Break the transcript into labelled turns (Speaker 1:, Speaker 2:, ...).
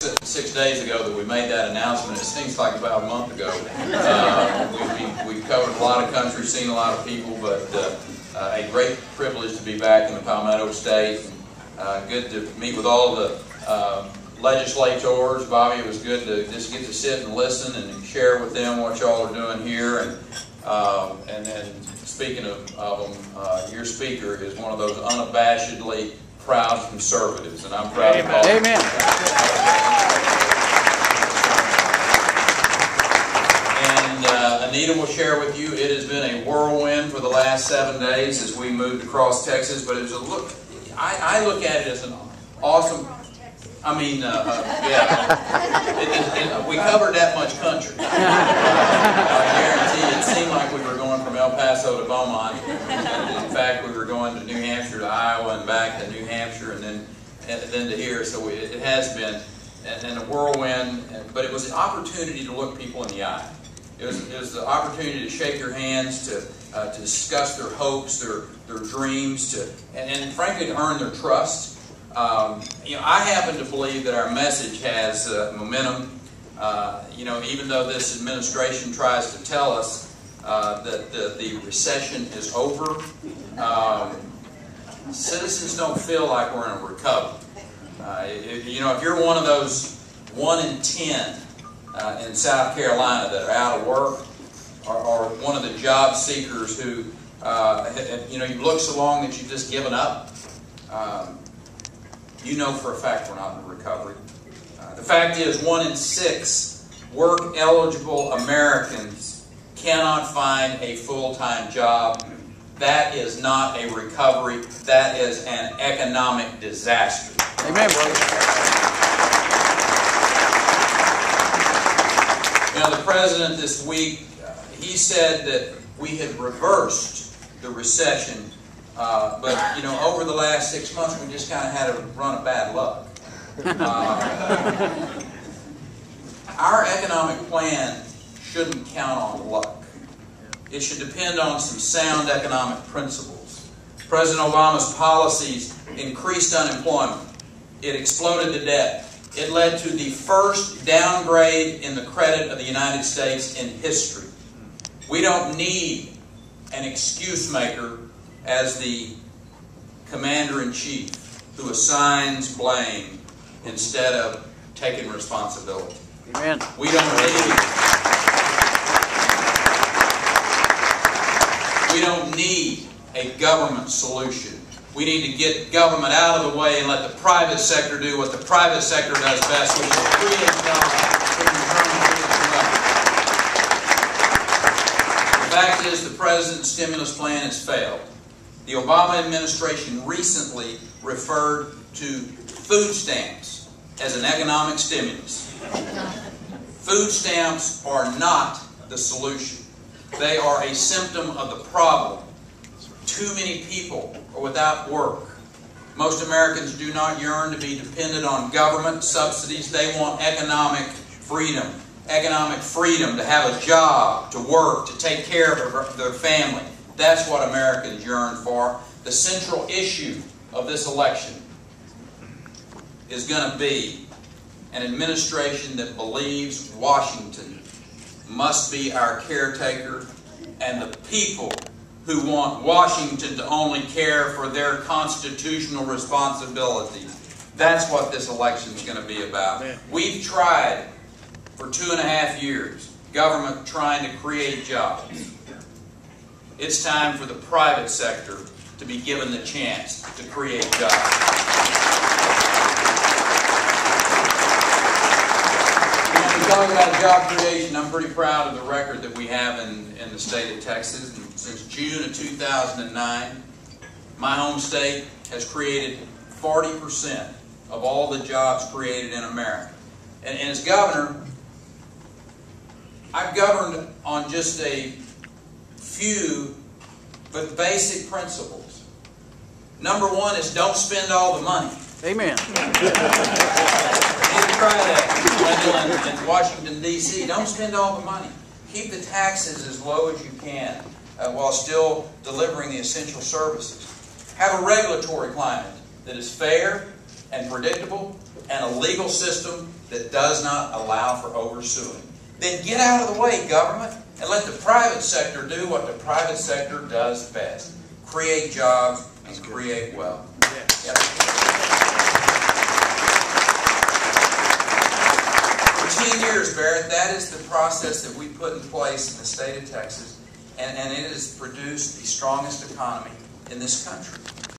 Speaker 1: 6 days ago that we made that announcement. It seems like about a month ago. We've covered a lot of country, seen a lot of people, but a great privilege to be back in the Palmetto State. Good to meet with all the legislators. Bobby, it was good to just get to sit and listen and share with them what y'all are doing here. And then speaking of them, your speaker is one of those unabashedly proud conservatives, and I'm proud to call him.
Speaker 2: Amen.
Speaker 1: And Anita will share with you, it has been a whirlwind for the last 7 days as we moved across Texas, but it was a look. I look at it as an awesome. We covered that much country. I guarantee it seemed like we were going from El Paso to Beaumont. In fact, we were going to New Hampshire to Iowa and back to New Hampshire and then to here. So it has been a whirlwind, but it was an opportunity to look people in the eye. It was the opportunity to shake their hands, to discuss their hopes, their dreams, and frankly to earn their trust. I happen to believe that our message has momentum. Even though this administration tries to tell us that the recession is over, citizens don't feel like we're in a recovery. If you're one of those 1 in 10 in South Carolina that are out of work, or one of the job seekers who, you look so long that you've just given up, you know for a fact we're not in a recovery. The fact is 1 in 6 work-eligible Americans cannot find a full-time job. That is not a recovery. That is an economic disaster.
Speaker 2: Amen, brother.
Speaker 1: The president this week, he said that we had reversed the recession, but over the last 6 months we just kind of had a run of bad luck. Our economic plan shouldn't count on luck. It should depend on some sound economic principles. President Obama's policies increased unemployment. It exploded the debt. It led to the first downgrade in the credit of the United States in history. We don't need an excuse maker as the commander-in-chief who assigns blame instead of taking responsibility.
Speaker 2: Amen.
Speaker 1: We don't need a government solution. We need to get government out of the way and let the private sector do what the private sector does best, which is create jobs in return for wealth. The fact is the president's stimulus plan has failed. The Obama administration recently referred to food stamps as an economic stimulus. Food stamps are not the solution. They are a symptom of the problem. Too many people are without work. Most Americans do not yearn to be dependent on government subsidies. They want economic freedom. Economic freedom to have a job, to work, to take care of their family. That's what Americans yearn for. The central issue of this election is going to be an administration that believes Washington must be our caretaker, and the people who want Washington to only care for their constitutional responsibilities. That's what this election is going to be about. We've tried for 2.5 years, government trying to create jobs. It's time for the private sector to be given the chance to create jobs. When we talk about job creation, I'm pretty proud of the record that we have in the state of Texas. Since June of 2009, my home state has created 40% of all the jobs created in America. And as governor, I've governed on just a few but basic principles. Number one is don't spend all the money.
Speaker 2: Amen.
Speaker 1: You need to try that in Washington, D.C. Don't spend all the money. Keep the taxes as low as you can while still delivering the essential services. Have a regulatory climate that is fair, and predictable, and a legal system that does not allow for oversuing. Then get out of the way, government, and let the private sector do what the private sector does best. Create jobs and create wealth. Yep. For 10 years, Barrett, that is the process that we put in place in the state of Texas, and it has produced the strongest economy in this country.